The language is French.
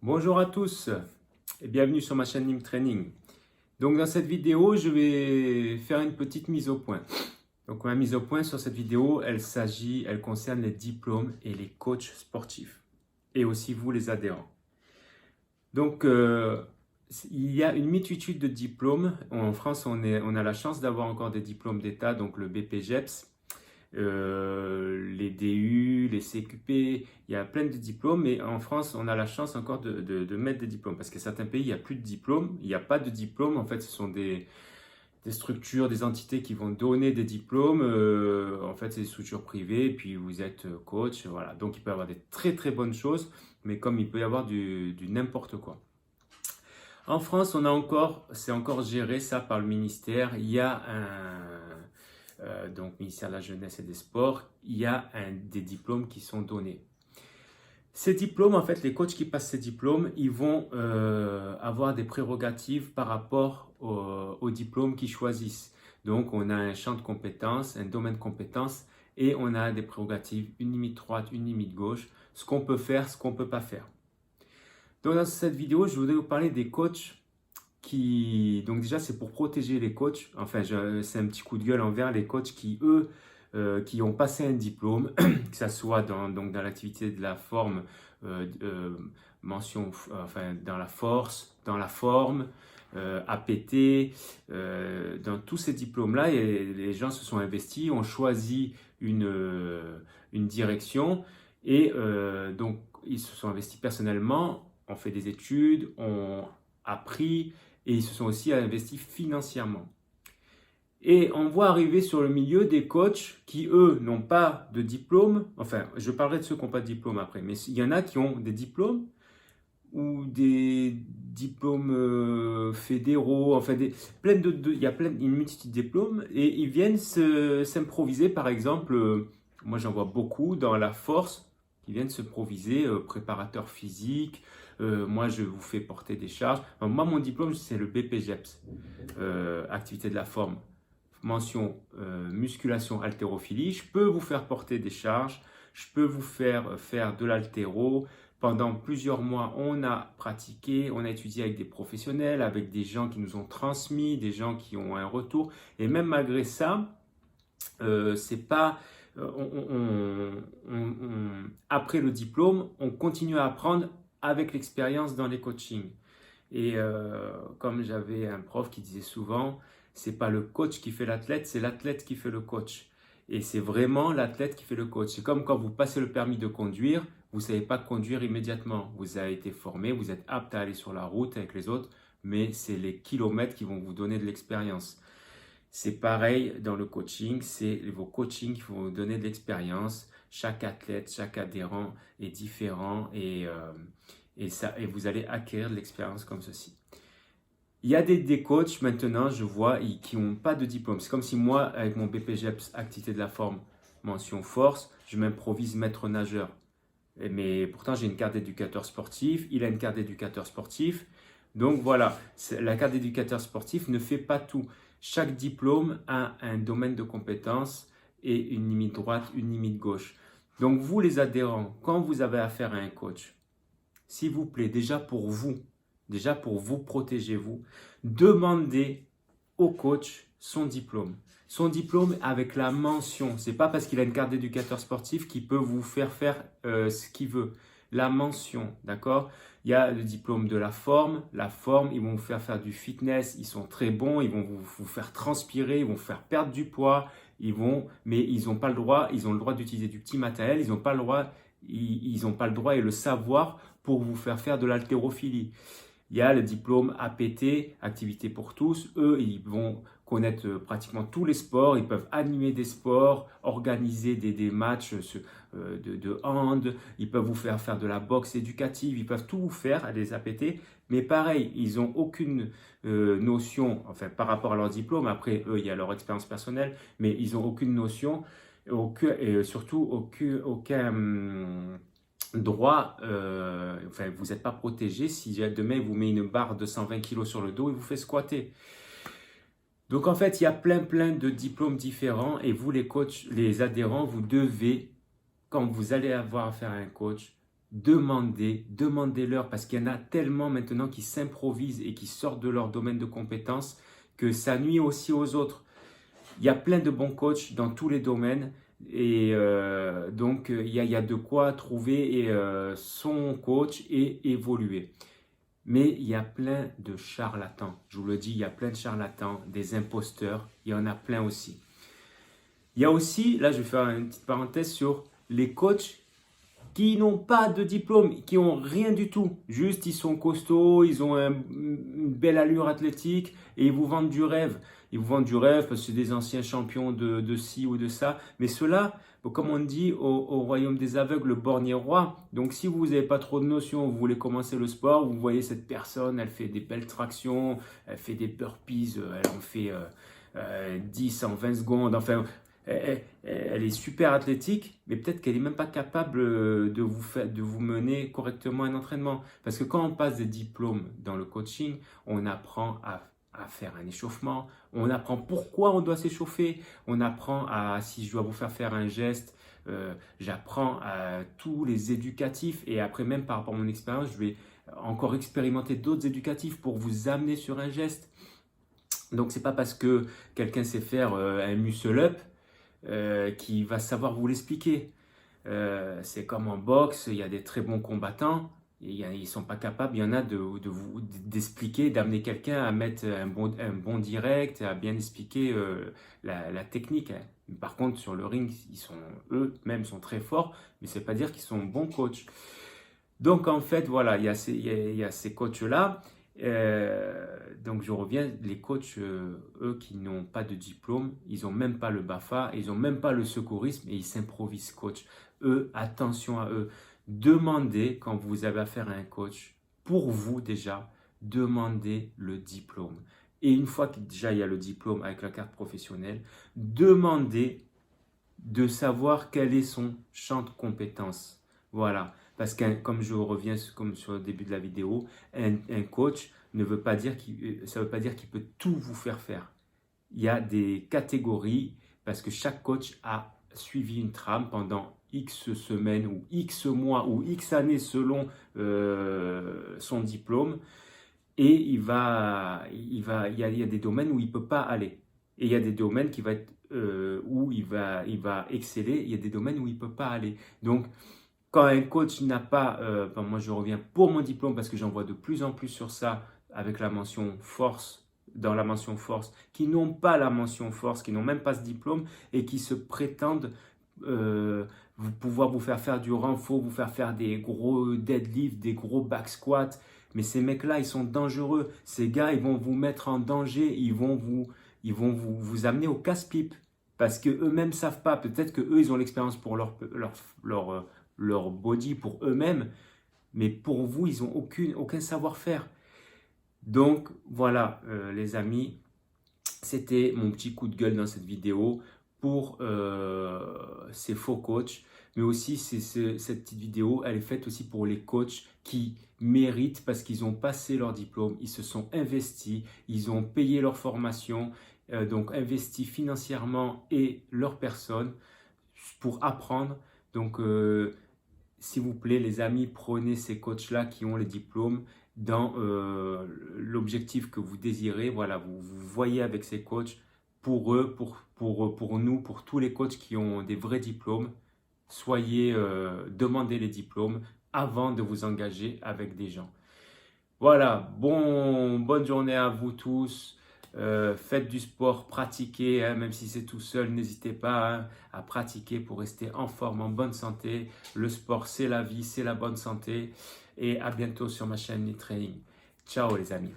Bonjour à tous et bienvenue sur ma chaîne Nim Training. Donc dans cette vidéo, je vais faire une petite mise au point. Donc ma mise au point sur cette vidéo, elle concerne les diplômes et les coachs sportifs et aussi vous les adhérents. Donc il y a une multitude de diplômes. En France, on a la chance d'avoir encore des diplômes d'État, donc le BPGEPS. Les DU, les CQP, il y a plein de diplômes, mais en France, on a la chance encore de mettre des diplômes, parce que certains pays, il n'y a plus de diplômes, il n'y a pas de diplôme, en fait, ce sont des structures, des entités qui vont donner des diplômes, en fait, c'est des structures privées, et puis vous êtes coach, voilà, donc il peut y avoir des très très bonnes choses, mais comme il peut y avoir du n'importe quoi. En France, c'est encore géré ça par le ministère, il y a donc ministère de la Jeunesse et des Sports, il y a des diplômes qui sont donnés. Ces diplômes, en fait, les coachs qui passent ces diplômes, ils vont avoir des prérogatives par rapport aux diplômes qu'ils choisissent. Donc, on a un champ de compétences, un domaine de compétences, et on a des prérogatives, une limite droite, une limite gauche, ce qu'on peut faire, ce qu'on ne peut pas faire. Donc, dans cette vidéo, je voudrais vous parler des coachs donc déjà, c'est pour protéger les coachs. Enfin, c'est un petit coup de gueule envers les coachs qui, eux, qui ont passé un diplôme, que ce soit donc dans l'activité de la forme, enfin, dans la force, dans la forme, APT, dans tous ces diplômes-là, les gens se sont investis, ont choisi une direction et donc ils se sont investis personnellement, ont fait des études, ont appris et ils se sont aussi investis financièrement. Et on voit arriver sur le milieu des coachs qui, eux, n'ont pas de diplôme. Enfin, je parlerai de ceux qui n'ont pas de diplôme après, mais il y en a qui ont des diplômes ou des diplômes fédéraux, enfin, il y a une multitude de diplômes et ils viennent s'improviser, par exemple, moi j'en vois beaucoup dans la force, qui viennent s'improviser préparateur physique, moi je vous fais porter des charges. Enfin, moi mon diplôme c'est le BPGEPS, activité de la forme, mention musculation haltérophilie. Je peux vous faire porter des charges, je peux vous faire faire de l'haltéro. Pendant plusieurs mois, on a pratiqué, on a étudié avec des professionnels, avec des gens qui nous ont transmis, des gens qui ont un retour. Et même malgré ça, c'est pas, après le diplôme, on continue à apprendre avec l'expérience dans les coachings. Et comme j'avais un prof qui disait souvent, c'est pas le coach qui fait l'athlète, c'est l'athlète qui fait le coach. Et c'est vraiment l'athlète qui fait le coach. C'est comme quand vous passez le permis de conduire, vous ne savez pas conduire immédiatement. Vous avez été formé, vous êtes apte à aller sur la route avec les autres, mais c'est les kilomètres qui vont vous donner de l'expérience. C'est pareil dans le coaching, c'est vos coachings qui vont vous donner de l'expérience. Chaque athlète, chaque adhérent est différent et vous allez acquérir de l'expérience comme ceci. Il y a des coachs maintenant, je vois, qui n'ont pas de diplôme. C'est comme si moi, avec mon BPGEPS, activité de la forme, mention force, je m'improvise maître nageur. Mais pourtant, j'ai une carte d'éducateur sportif, il a une carte d'éducateur sportif. Donc voilà, la carte d'éducateur sportif ne fait pas tout. Chaque diplôme a un domaine de compétences et une limite droite, une limite gauche. Donc vous, les adhérents, quand vous avez affaire à un coach, s'il vous plaît, déjà pour vous protéger, vous, demandez au coach son diplôme. Son diplôme avec la mention. Ce n'est pas parce qu'il a une carte d'éducateur sportif qu'il peut vous faire faire ce qu'il veut. La mention, d'accord? Il y a le diplôme de la forme. La forme, ils vont vous faire du fitness. Ils sont très bons. Ils vont vous faire transpirer. Ils vont vous faire perdre du poids. Mais ils n'ont pas le droit. Ils ont le droit d'utiliser du petit matériel. Ils n'ont pas le droit. Ils n'ont pas le droit et le savoir pour vous faire de l'haltérophilie. Il y a le diplôme APT, activité pour tous. Eux, ils vont connaître pratiquement tous les sports. Ils peuvent animer des sports, organiser des matchs de hand. Ils peuvent vous faire de la boxe éducative. Ils peuvent tout vous faire à des APT. Mais pareil, ils n'ont aucune notion, enfin par rapport à leur diplôme. Après, eux, il y a leur expérience personnelle, mais ils n'ont aucune notion et surtout aucun droit, enfin vous n'êtes pas protégé si demain il vous met une barre de 120 kg sur le dos et vous fait squatter. Donc en fait il y a plein de diplômes différents et vous les coachs, les adhérents, vous devez, quand vous allez avoir affaire à un coach, demandez-leur, parce qu'il y en a tellement maintenant qui s'improvisent et qui sortent de leur domaine de compétences que ça nuit aussi aux autres. Il y a plein de bons coachs dans tous les domaines et donc il y a de quoi trouver son coach et évoluer. Mais il y a plein de charlatans, je vous le dis, il y a plein de charlatans, des imposteurs, il y en a plein aussi. Il y a aussi, là je vais faire une petite parenthèse sur les coachs qui n'ont pas de diplôme, qui n'ont rien du tout. Juste, ils sont costauds, ils ont une belle allure athlétique et ils vous vendent du rêve. Ils vous vendent du rêve parce que c'est des anciens champions de ci ou de ça. Mais ceux-là, comme on dit au royaume des aveugles, le borgne est roi. Donc si vous n'avez pas trop de notions, vous voulez commencer le sport, vous voyez cette personne, elle fait des belles tractions, elle fait des burpees, elle en fait 10 en 20 secondes. Enfin, elle est super athlétique, mais peut-être qu'elle n'est même pas capable de vous mener correctement un entraînement. Parce que quand on passe des diplômes dans le coaching, on apprend à faire un échauffement, on apprend pourquoi on doit s'échauffer, on apprend si je dois vous faire faire un geste, j'apprends à tous les éducatifs et après même par rapport à mon expérience, je vais encore expérimenter d'autres éducatifs pour vous amener sur un geste. Donc c'est pas parce que quelqu'un sait faire un muscle-up qui va savoir vous l'expliquer. C'est comme en boxe, il y a des très bons combattants, et ils ne sont pas capables, il y en a d'expliquer, d'amener quelqu'un à mettre un bon direct, à bien expliquer la technique. Hein. Par contre, sur le ring, eux-mêmes sont très forts, mais ça ne veut pas dire qu'ils sont bons coachs. Donc en fait, voilà, il y a ces coachs-là. Donc je reviens, les coachs, eux qui n'ont pas de diplôme, ils n'ont même pas le BAFA, ils n'ont même pas le secourisme et ils s'improvisent coach. Eux, attention à eux. Demandez, quand vous avez affaire à un coach, pour vous déjà, demandez le diplôme. Et une fois que déjà il y a le diplôme avec la carte professionnelle, demandez de savoir quel est son champ de compétences. Voilà. Parce que, comme je reviens comme sur le début de la vidéo, un coach ne veut pas dire ça veut pas dire qu'il peut tout vous faire faire. Il y a des catégories parce que chaque coach a suivi une trame pendant X semaines ou X mois ou X années selon son diplôme. Et il y a des domaines où il ne peut pas aller. Et il y a des domaines où il va exceller. Il y a des domaines où il ne peut pas aller. Donc, quand un coach n'a pas, moi je reviens pour mon diplôme parce que j'en vois de plus en plus sur ça avec la mention force, dans la mention force, qui n'ont pas la mention force, qui n'ont même pas ce diplôme et qui se prétendent pouvoir vous faire du renfort, vous faire des gros deadlifts, des gros back squats. Mais ces mecs-là, ils sont dangereux. Ces gars, ils vont vous mettre en danger, ils vont vous amener au casse-pipe parce qu'eux-mêmes ne savent pas. Peut-être qu'eux, ils ont l'expérience pour leur body pour eux-mêmes, mais pour vous, ils n'ont aucun savoir-faire. Donc, voilà, les amis, c'était mon petit coup de gueule dans cette vidéo pour ces faux coachs, mais aussi cette petite vidéo, elle est faite aussi pour les coachs qui méritent parce qu'ils ont passé leur diplôme, ils se sont investis, ils ont payé leur formation, donc investi financièrement et leur personne pour apprendre. Donc, s'il vous plaît, les amis, prenez ces coachs-là qui ont les diplômes dans l'objectif que vous désirez. Voilà, vous voyez avec ces coachs, pour eux, pour nous, pour tous les coachs qui ont des vrais diplômes, demandez les diplômes avant de vous engager avec des gens. Voilà, bonne journée à vous tous. Faites du sport, pratiquez, hein, même si c'est tout seul, n'hésitez pas à pratiquer pour rester en forme, en bonne santé. Le sport, c'est la vie, c'est la bonne santé. Et à bientôt sur ma chaîne Training. Ciao les amis.